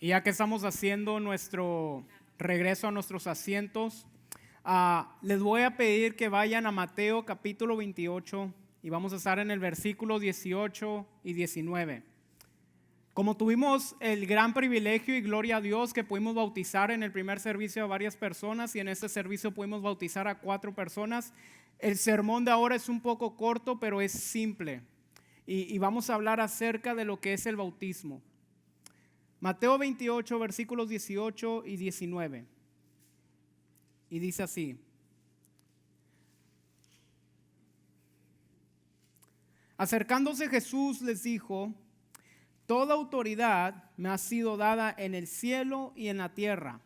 Y ya que estamos haciendo nuestro regreso a nuestros asientos, les voy a pedir que vayan a Mateo capítulo 28 y vamos a estar en el versículo 18 y 19. Como tuvimos el gran privilegio y gloria a Dios que pudimos bautizar en el primer servicio a varias personas y en este servicio pudimos bautizar a 4 personas, el sermón de ahora es un poco corto, pero es simple y vamos a hablar acerca de lo que es el bautismo. Mateo 28, versículos 18 y 19. Y dice así: acercándose Jesús les dijo: toda autoridad me ha sido dada en el cielo y en la tierra.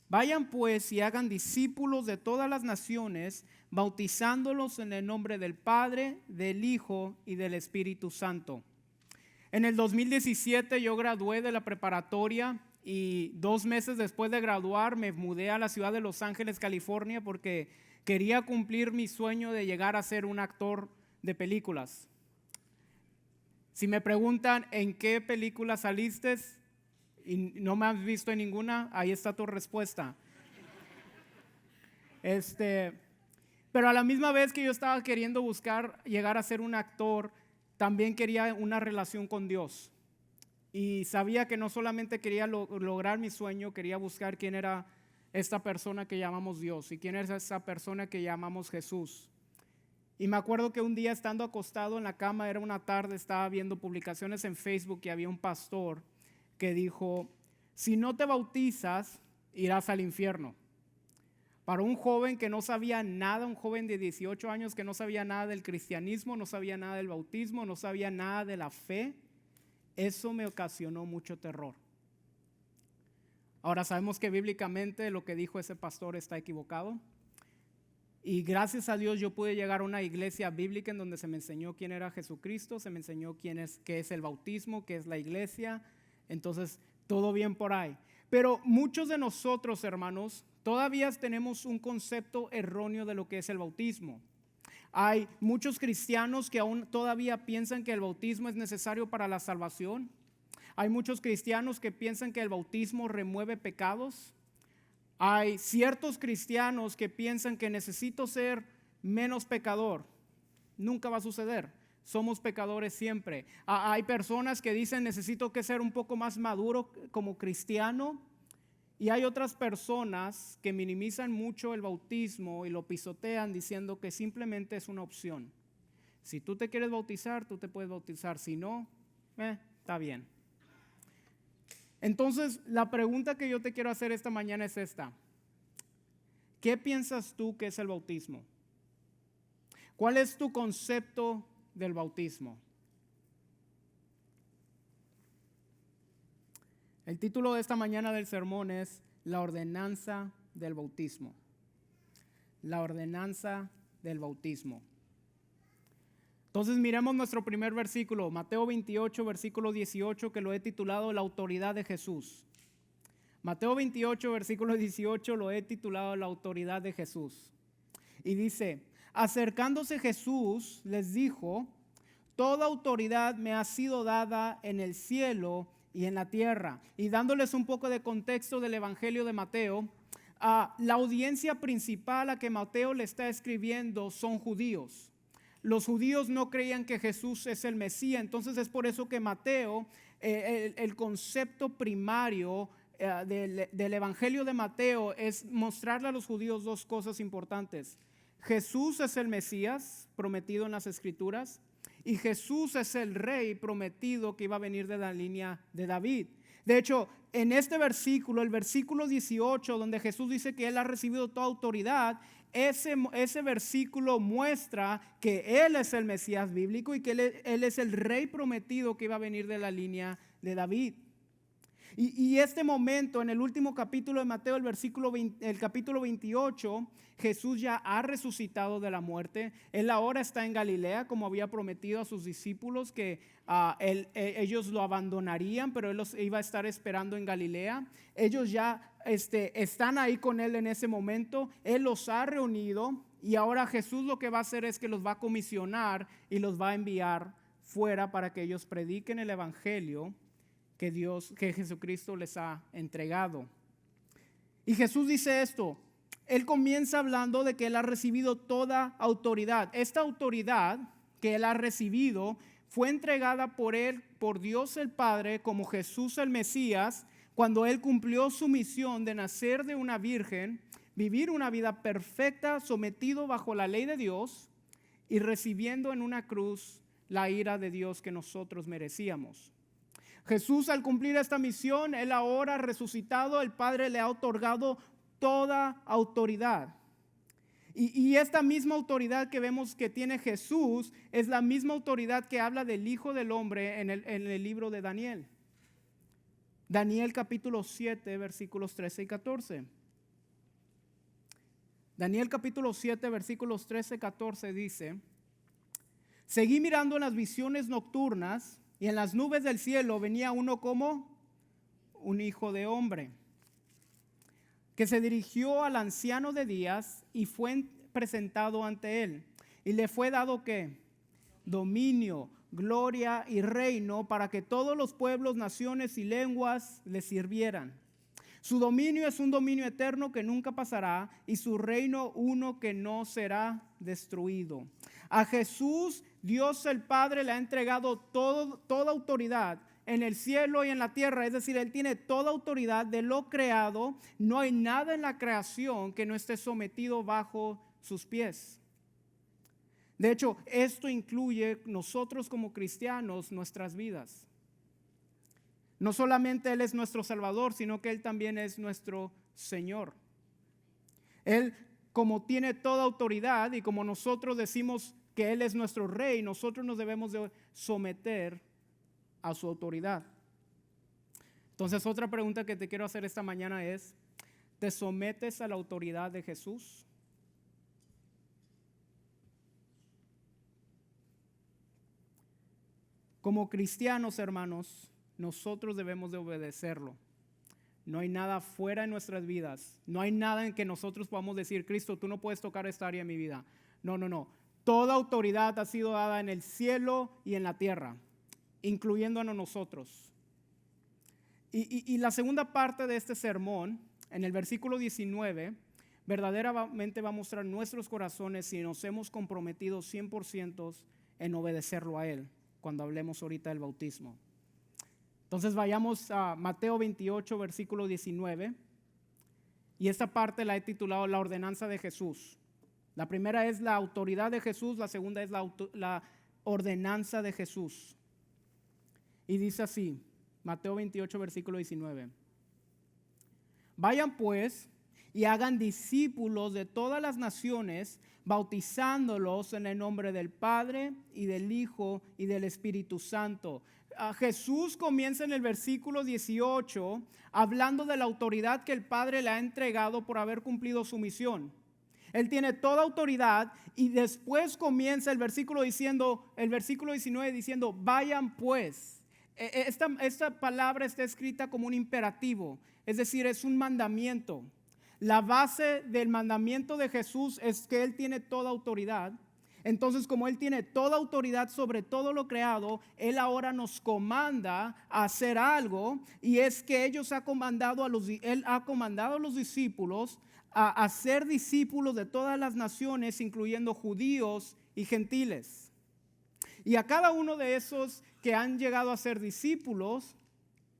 Vayan pues y hagan discípulos de todas las naciones, bautizándolos en el nombre del Padre, del Hijo y del Espíritu Santo. En el 2017 yo gradué de la preparatoria y 2 meses después de graduar me mudé a la ciudad de Los Ángeles, California, porque quería cumplir mi sueño de llegar a ser un actor de películas. Si me preguntan en qué película saliste y no me has visto en ninguna, ahí está tu respuesta. Pero a la misma vez que yo estaba queriendo buscar llegar a ser un actor, también quería una relación con Dios. Y sabía que no solamente quería lograr mi sueño, quería buscar quién era esta persona que llamamos Dios y quién es esa persona que llamamos Jesús. Y me acuerdo que un día, estando acostado en la cama, era una tarde, estaba viendo publicaciones en Facebook y había un pastor que dijo: si no te bautizas, irás al infierno. Para un joven que no sabía nada, un joven de 18 años que no sabía nada del cristianismo, no sabía nada del bautismo, no sabía nada de la fe, eso me ocasionó mucho terror. Ahora sabemos que bíblicamente lo que dijo ese pastor está equivocado. Y gracias a Dios yo pude llegar a una iglesia bíblica en donde se me enseñó quién era Jesucristo, se me enseñó qué es el bautismo, qué es la iglesia. Entonces, todo bien por ahí. Pero muchos de nosotros, hermanos, todavía tenemos un concepto erróneo de lo que es el bautismo. Hay muchos cristianos que aún todavía piensan que el bautismo es necesario para la salvación. Hay muchos cristianos que piensan que el bautismo remueve pecados. Hay ciertos cristianos que piensan que necesito ser menos pecador. Nunca va a suceder. Somos pecadores siempre. Hay personas que dicen necesito que ser un poco más maduro como cristiano. Y hay otras personas que minimizan mucho el bautismo y lo pisotean diciendo que simplemente es una opción. Si tú te quieres bautizar, tú te puedes bautizar. Si no, está bien. Entonces, la pregunta que yo te quiero hacer esta mañana es esta: ¿qué piensas tú que es el bautismo? ¿Cuál es tu concepto del bautismo? El título de esta mañana del sermón es La ordenanza del bautismo. La ordenanza del bautismo. Entonces miremos nuestro primer versículo, Mateo 28, versículo 18, que lo he titulado La autoridad de Jesús. Mateo 28, versículo 18, lo he titulado La autoridad de Jesús. Y dice: acercándose Jesús les dijo: toda autoridad me ha sido dada en el cielo y en la tierra. Y dándoles un poco de contexto del evangelio de Mateo, la audiencia principal a que Mateo le está escribiendo son judíos. Los judíos no creían que Jesús es el Mesías, entonces es por eso que Mateo, el concepto primario del evangelio de Mateo es mostrarle a los judíos 2 cosas importantes. Jesús es el Mesías prometido en las Escrituras y Jesús es el Rey prometido que iba a venir de la línea de David. De hecho, en este versículo, el versículo 18, donde Jesús dice que Él ha recibido toda autoridad, ese versículo muestra que Él es el Mesías bíblico y que Él es el Rey prometido que iba a venir de la línea de David. Y este momento, en el último capítulo de Mateo, el capítulo 28, Jesús ya ha resucitado de la muerte. Él ahora está en Galilea, como había prometido a sus discípulos que ellos lo abandonarían, pero Él los iba a estar esperando en Galilea. Ellos ya están ahí con Él en ese momento. Él los ha reunido y ahora Jesús lo que va a hacer es que los va a comisionar y los va a enviar fuera para que ellos prediquen el evangelio que Jesucristo les ha entregado. Y Jesús dice esto. Él comienza hablando de que Él ha recibido toda autoridad. Esta autoridad que Él ha recibido fue entregada por Él, por Dios el Padre, como Jesús el Mesías, cuando Él cumplió su misión de nacer de una virgen, vivir una vida perfecta, sometido bajo la ley de Dios y recibiendo en una cruz la ira de Dios que nosotros merecíamos. Jesús, al cumplir esta misión, Él ahora resucitado, el Padre le ha otorgado toda autoridad. Y esta misma autoridad que vemos que tiene Jesús es la misma autoridad que habla del Hijo del Hombre en el libro de Daniel. Daniel capítulo 7, versículos 13 y 14. Daniel capítulo 7, versículos 13 y 14 dice: seguí mirando en las visiones nocturnas, y en las nubes del cielo venía uno como un hijo de hombre, que se dirigió al anciano de días y fue presentado ante él. Y le fue dado ¿qué? Dominio, gloria y reino para que todos los pueblos, naciones y lenguas le sirvieran. Su dominio es un dominio eterno que nunca pasará y su reino uno que no será destruido. A Jesús, Dios el Padre le ha entregado toda autoridad en el cielo y en la tierra, es decir, Él tiene toda autoridad de lo creado. No hay nada en la creación que no esté sometido bajo sus pies. De hecho, esto incluye nosotros como cristianos, nuestras vidas. No solamente Él es nuestro Salvador, sino que Él también es nuestro Señor. Él, como tiene toda autoridad y como nosotros decimos que Él es nuestro Rey, nosotros nos debemos de someter a su autoridad. Entonces, otra pregunta que te quiero hacer esta mañana es: ¿te sometes a la autoridad de Jesús? Como cristianos, hermanos, nosotros debemos de obedecerlo. No hay nada fuera de nuestras vidas. No hay nada en que nosotros podamos decir: Cristo, tú no puedes tocar esta área de mi vida. No. Toda autoridad ha sido dada en el cielo y en la tierra, incluyéndonos nosotros. Y la segunda parte de este sermón, en el versículo 19, verdaderamente va a mostrar nuestros corazones si nos hemos comprometido 100% en obedecerlo a Él, cuando hablemos ahorita del bautismo. Entonces vayamos a Mateo 28, versículo 19. Y esta parte la he titulado la ordenanza de Jesús. La primera es la autoridad de Jesús, la segunda es la ordenanza de Jesús. Y dice así, Mateo 28, versículo 19. Vayan pues y hagan discípulos de todas las naciones, bautizándolos en el nombre del Padre y del Hijo y del Espíritu Santo. Jesús comienza en el versículo 18 hablando de la autoridad que el Padre le ha entregado por haber cumplido su misión. Él tiene toda autoridad y después comienza el versículo 19 diciendo: vayan pues. Esta palabra está escrita como un imperativo, es decir, es un mandamiento. La base del mandamiento de Jesús es que Él tiene toda autoridad. Entonces, como Él tiene toda autoridad sobre todo lo creado, Él ahora nos comanda a hacer algo, y es que Él ha comandado a los discípulos a ser discípulos de todas las naciones, incluyendo judíos y gentiles. Y a cada uno de esos que han llegado a ser discípulos,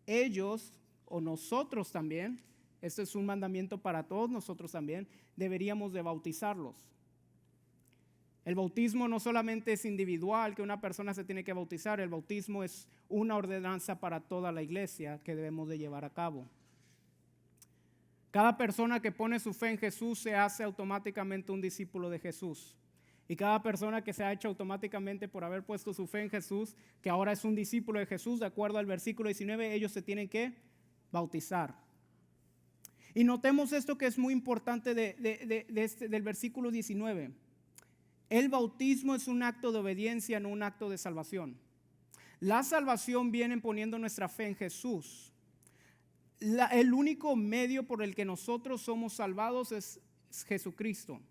ellos o nosotros también, este es un mandamiento para todos nosotros también, deberíamos de bautizarlos. El bautismo no solamente es individual, que una persona se tiene que bautizar, el bautismo es una ordenanza para toda la iglesia que debemos de llevar a cabo. Cada persona que pone su fe en Jesús se hace automáticamente un discípulo de Jesús. Y cada persona que se ha hecho automáticamente por haber puesto su fe en Jesús, que ahora es un discípulo de Jesús, de acuerdo al versículo 19, ellos se tienen que bautizar. Y notemos esto que es muy importante del versículo 19. El bautismo es un acto de obediencia, no un acto de salvación. La salvación viene poniendo nuestra fe en Jesús. El único medio por el que nosotros somos salvados es Jesucristo.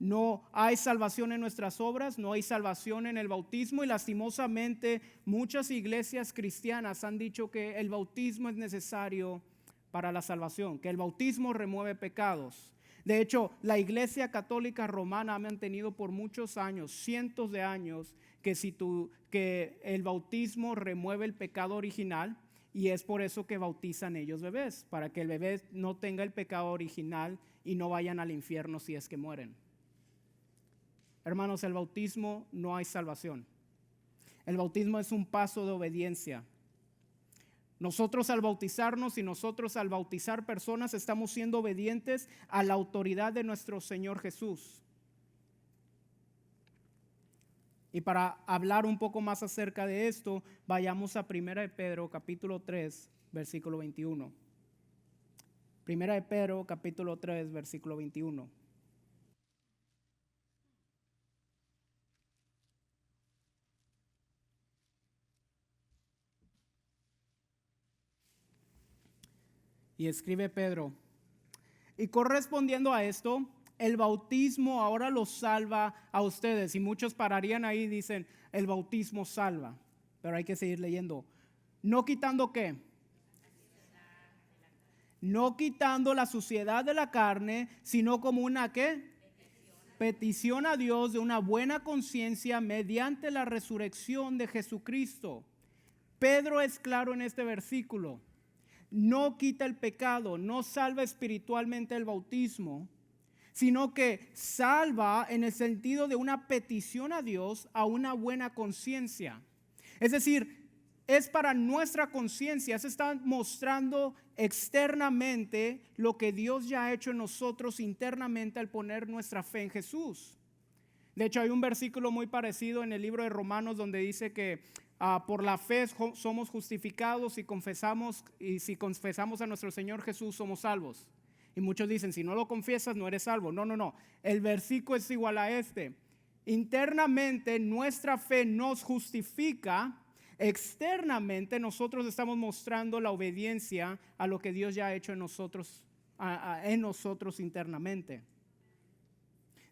No hay salvación en nuestras obras, no hay salvación en el bautismo y lastimosamente muchas iglesias cristianas han dicho que el bautismo es necesario para la salvación, que el bautismo remueve pecados. De hecho, la Iglesia Católica Romana ha mantenido por muchos años, cientos de años, que el bautismo remueve el pecado original y es por eso que bautizan ellos bebés, para que el bebé no tenga el pecado original y no vayan al infierno si es que mueren. Hermanos, el bautismo no hay salvación. El bautismo es un paso de obediencia. Nosotros al bautizarnos y nosotros al bautizar personas estamos siendo obedientes a la autoridad de nuestro Señor Jesús. Y para hablar un poco más acerca de esto, vayamos a 1 de Pedro capítulo 3, versículo 21. 1 de Pedro capítulo 3, versículo 21. Y escribe Pedro: y correspondiendo a esto, el bautismo ahora los salva a ustedes. Y muchos pararían ahí y dicen, el bautismo salva. Pero hay que seguir leyendo. No quitando ¿qué? No quitando la suciedad de la carne, sino como una ¿qué? Petición a Dios de una buena conciencia mediante la resurrección de Jesucristo. Pedro es claro en este versículo. No quita el pecado, no salva espiritualmente el bautismo, sino que salva en el sentido de una petición a Dios a una buena conciencia. Es decir, es para nuestra conciencia, se está mostrando externamente lo que Dios ya ha hecho en nosotros internamente al poner nuestra fe en Jesús. De hecho, hay un versículo muy parecido en el libro de Romanos donde dice que por la fe somos justificados y si confesamos a nuestro Señor Jesús somos salvos. Y muchos dicen, si no lo confiesas no eres salvo. No. El versículo es igual a este. Internamente nuestra fe nos justifica. Externamente nosotros estamos mostrando la obediencia a lo que Dios ya ha hecho en nosotros internamente.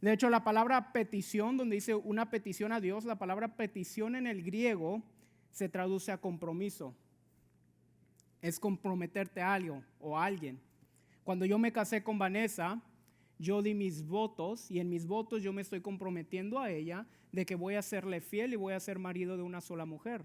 De hecho, la palabra petición, donde dice una petición a Dios, la palabra petición en el griego se traduce a compromiso. Es comprometerte a algo o a alguien. Cuando yo me casé con Vanessa, yo di mis votos y en mis votos yo me estoy comprometiendo a ella de que voy a serle fiel y voy a ser marido de una sola mujer.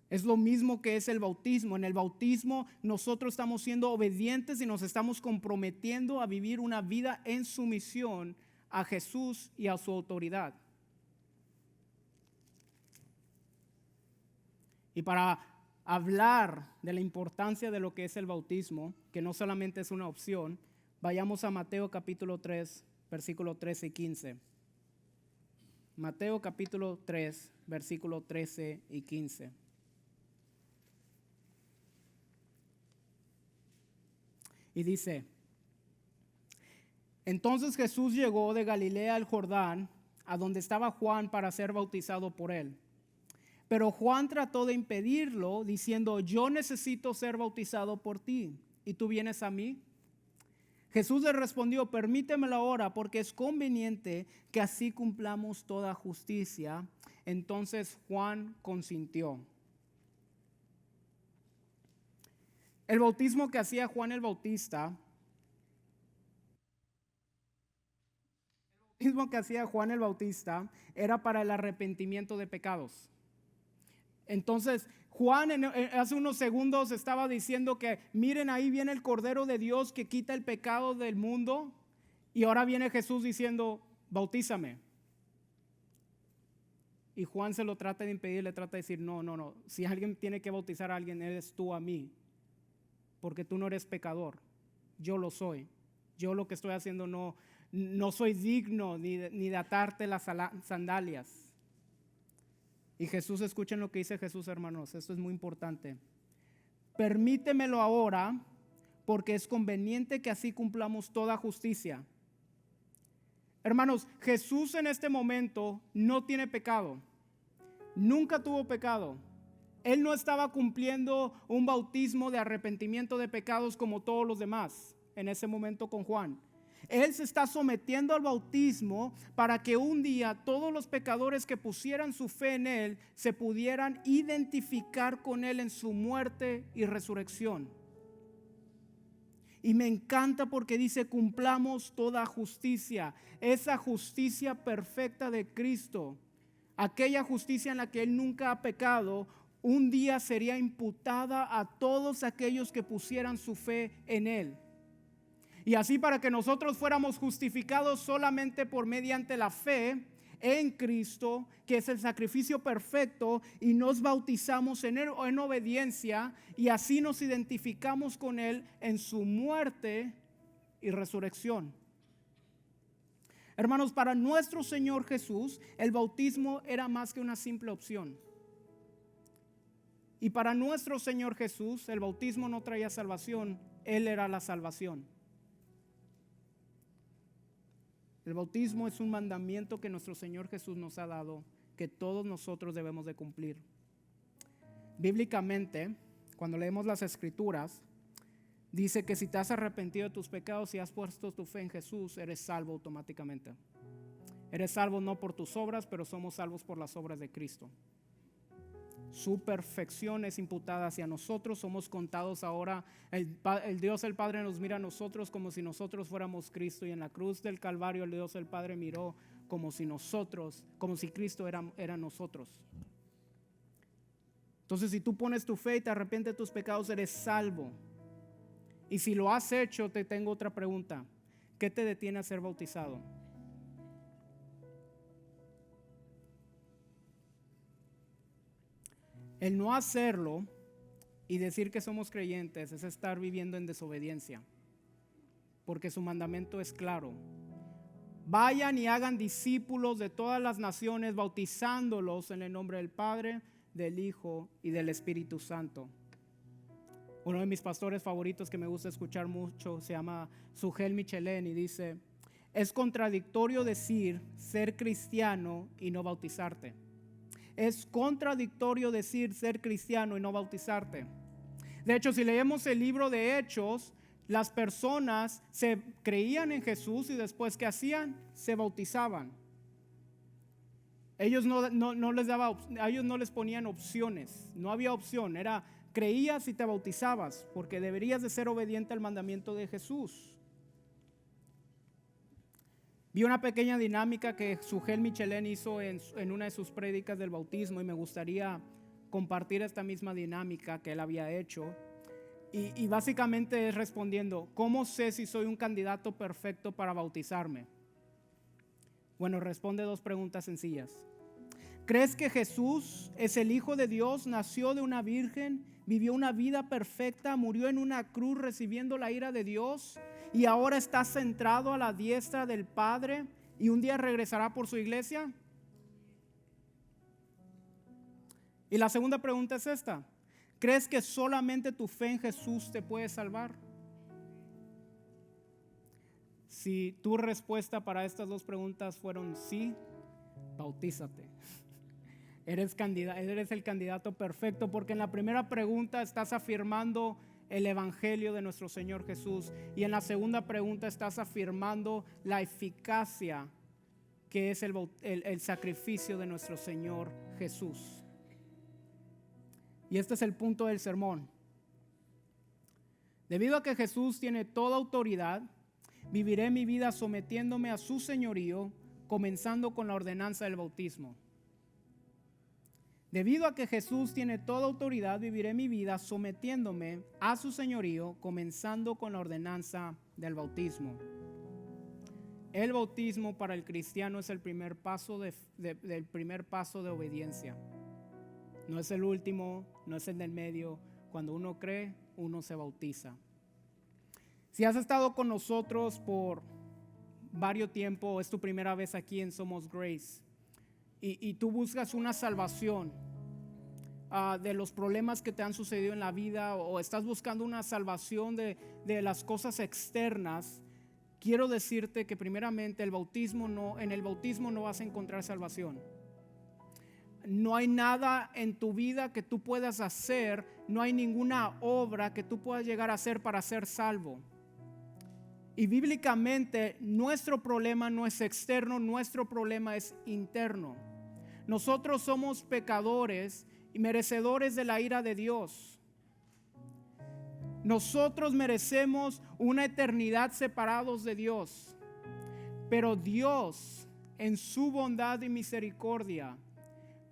Es lo mismo que es el bautismo. En el bautismo nosotros estamos siendo obedientes y nos estamos comprometiendo a vivir una vida en sumisión a Jesús y a su autoridad. Y para hablar de la importancia de lo que es el bautismo, que no solamente es una opción, vayamos a Mateo capítulo 3, versículo 13 y 15. Mateo capítulo 3, versículo 13 y 15. Y dice, entonces Jesús llegó de Galilea al Jordán, a donde estaba Juan para ser bautizado por él. Pero Juan trató de impedirlo, diciendo, yo necesito ser bautizado por ti, ¿y tú vienes a mí? Jesús le respondió, permítemelo ahora, porque es conveniente que así cumplamos toda justicia. Entonces Juan consintió. El bautismo que hacía Juan el Bautista, era para el arrepentimiento de pecados. Entonces Juan hace unos segundos estaba diciendo que miren, ahí viene el Cordero de Dios que quita el pecado del mundo, y ahora viene Jesús diciendo, bautízame. Y Juan se lo trata de impedir, le trata de decir, no, si alguien tiene que bautizar a alguien, eres tú a mí, porque tú no eres pecador, yo lo soy. Yo lo que estoy haciendo no soy digno ni de atarte las sandalias. Y Jesús, escuchen lo que dice Jesús, hermanos, esto es muy importante. Permítemelo ahora, porque es conveniente que así cumplamos toda justicia. Hermanos, Jesús en este momento no tiene pecado, nunca tuvo pecado. Él no estaba cumpliendo un bautismo de arrepentimiento de pecados como todos los demás en ese momento con Juan. Él se está sometiendo al bautismo para que un día todos los pecadores que pusieran su fe en Él se pudieran identificar con Él en su muerte y resurrección. Y me encanta porque dice: cumplamos toda justicia, esa justicia perfecta de Cristo, aquella justicia en la que Él nunca ha pecado, un día sería imputada a todos aquellos que pusieran su fe en Él. Y así, para que nosotros fuéramos justificados solamente por mediante la fe en Cristo, que es el sacrificio perfecto, y nos bautizamos en obediencia, y así nos identificamos con Él en su muerte y resurrección. Hermanos, para nuestro Señor Jesús, el bautismo era más que una simple opción. Y para nuestro Señor Jesús, el bautismo no traía salvación, Él era la salvación. El bautismo es un mandamiento que nuestro Señor Jesús nos ha dado, que todos nosotros debemos de cumplir. Bíblicamente, cuando leemos las Escrituras, dice que si te has arrepentido de tus pecados y has puesto tu fe en Jesús, eres salvo automáticamente. Eres salvo no por tus obras, pero somos salvos por las obras de Cristo. Su perfección es imputada hacia nosotros. Somos contados ahora. El Dios el Padre nos mira a nosotros como si nosotros fuéramos Cristo, y en la cruz del Calvario el Dios el Padre miró como si Cristo era nosotros. Entonces, si tú pones tu fe y te arrepientes de tus pecados, eres salvo. Y si lo has hecho, te tengo otra pregunta: ¿qué te detiene a ser bautizado? El no hacerlo y decir que somos creyentes es estar viviendo en desobediencia, porque su mandamiento es claro: vayan y hagan discípulos de todas las naciones, bautizándolos en el nombre del Padre, del Hijo y del Espíritu Santo. Uno de mis pastores favoritos que me gusta escuchar mucho se llama Sugel Michelén, y dice: es contradictorio decir ser cristiano y no bautizarte. Es contradictorio decir ser cristiano y no bautizarte. De hecho, si leemos el libro de Hechos, las personas se creían en Jesús y después, ¿qué hacían? Se bautizaban. Ellos a ellos no les ponían opciones. No había opción. Era: creías y te bautizabas, porque deberías de ser obediente al mandamiento de Jesús. Vi una pequeña dinámica que Sugel Michelén hizo en una de sus prédicas del bautismo, y me gustaría compartir esta misma dinámica que él había hecho. Y básicamente es respondiendo: ¿cómo sé si soy un candidato perfecto para bautizarme? Bueno, responde dos preguntas sencillas. ¿Crees que Jesús es el Hijo de Dios, nació de una virgen, vivió una vida perfecta, murió en una cruz recibiendo la ira de Dios, y ahora está centrado a la diestra del Padre y un día regresará por su iglesia? Y la segunda pregunta es esta: ¿crees que solamente tu fe en Jesús te puede salvar? Si tu respuesta para estas dos preguntas fueron sí, bautízate. Eres el candidato perfecto, porque en la primera pregunta estás afirmando el evangelio de nuestro Señor Jesús, y en la segunda pregunta estás afirmando la eficacia que es el sacrificio de nuestro Señor Jesús. Y este es el punto del sermón. Debido a que Jesús tiene toda autoridad, viviré mi vida sometiéndome a su señorío, comenzando con la ordenanza del bautismo. Debido a que Jesús tiene toda autoridad, viviré mi vida sometiéndome a su señorío, comenzando con la ordenanza del bautismo. El bautismo para el cristiano es el primer paso de obediencia. No es el último, no es el del medio. Cuando uno cree, uno se bautiza. Si has estado con nosotros por varios tiempo, es tu primera vez aquí en Somos Grace, y tú buscas una salvación de los problemas que te han sucedido en la vida, o estás buscando una salvación de las cosas externas, quiero decirte que primeramente en el bautismo no vas a encontrar salvación. No hay nada en tu vida que tú puedas hacer, no hay ninguna obra que tú puedas llegar a hacer para ser salvo. Y bíblicamente nuestro problema no es externo, nuestro problema es interno. Nosotros somos pecadores y merecedores de la ira de Dios. Nosotros merecemos una eternidad separados de Dios. Pero Dios, en su bondad y misericordia,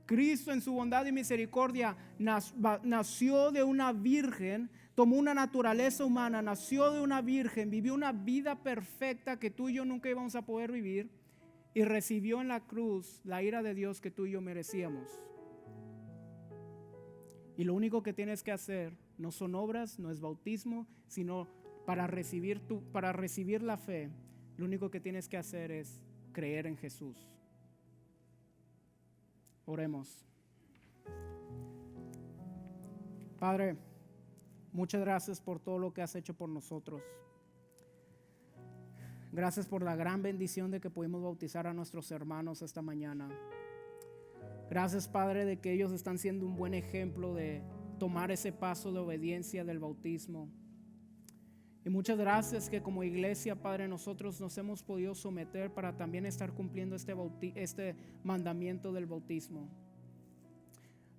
Cristo en su bondad y misericordia nació de una virgen, tomó una naturaleza humana, nació de una virgen, vivió una vida perfecta que tú y yo nunca íbamos a poder vivir y recibió en la cruz la ira de Dios que tú y yo merecíamos. Y lo único que tienes que hacer no son obras, no es bautismo, sino para recibir la fe, lo único que tienes que hacer es creer en Jesús. Oremos. Padre, muchas gracias por todo lo que has hecho por nosotros. Gracias por la gran bendición de que pudimos bautizar a nuestros hermanos esta mañana. Gracias, Padre, de que ellos están siendo un buen ejemplo de tomar ese paso de obediencia del bautismo. Y muchas gracias que como iglesia, Padre, nosotros nos hemos podido someter para también estar cumpliendo este mandamiento del bautismo.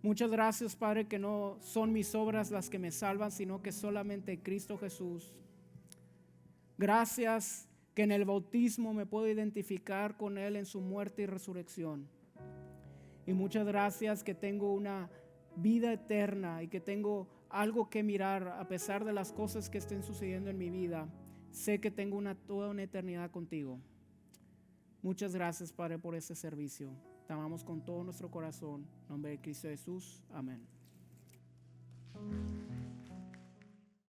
Muchas gracias, Padre, que no son mis obras las que me salvan, sino que solamente Cristo Jesús. Gracias que en el bautismo me puedo identificar con Él en su muerte y resurrección. Y muchas gracias que tengo una vida eterna y que tengo algo que mirar a pesar de las cosas que estén sucediendo en mi vida. Sé que tengo toda una eternidad contigo. Muchas gracias, Padre, por este servicio. Te amamos con todo nuestro corazón. En nombre de Cristo Jesús. Amén.